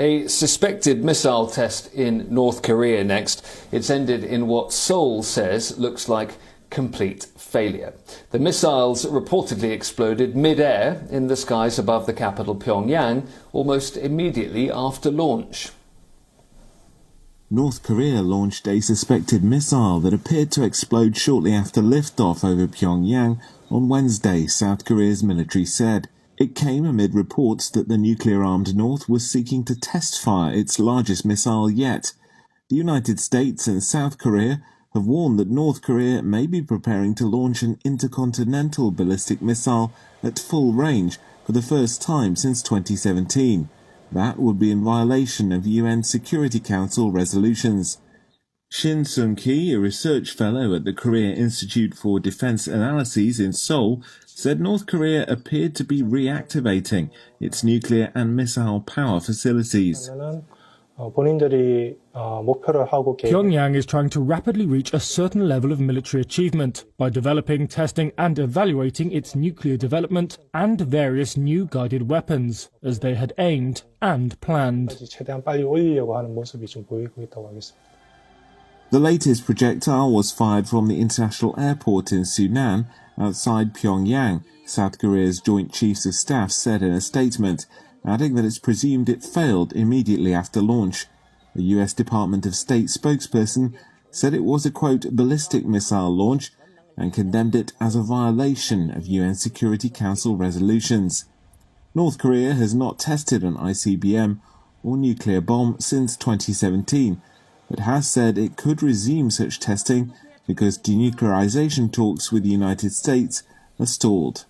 A suspected missile test in North Korea next. It's ended in what Seoul says looks like complete failure. The missiles reportedly exploded mid-air in the skies above the capital Pyongyang almost immediately after launch. North Korea launched a suspected missile that appeared to explode shortly after liftoff over Pyongyang on Wednesday, South Korea's military said. It came amid reports that the nuclear-armed North was seeking to test-fire its largest missile yet. The United States and South Korea have warned that North Korea may be preparing to launch an intercontinental ballistic missile at full range for the first time since 2017. That would be in violation of UN Security Council resolutions. Shin Sung-ki, a research fellow at the Korea Institute for Defense Analyses in Seoul, said North Korea appeared to be reactivating its nuclear and missile power facilities. Pyongyang is trying to rapidly reach a certain level of military achievement by developing, testing and evaluating its nuclear development and various new guided weapons, as they had aimed and planned. The latest projectile was fired from the international airport in Sunan, outside Pyongyang, South Korea's Joint Chiefs of Staff said in a statement, adding that it's presumed it failed immediately after launch. The US Department of State spokesperson said it was a, quote, ballistic missile launch and condemned it as a violation of UN Security Council resolutions. North Korea has not tested an ICBM or nuclear bomb since 2017, but has said it could resume such testing because denuclearization talks with the United States are stalled.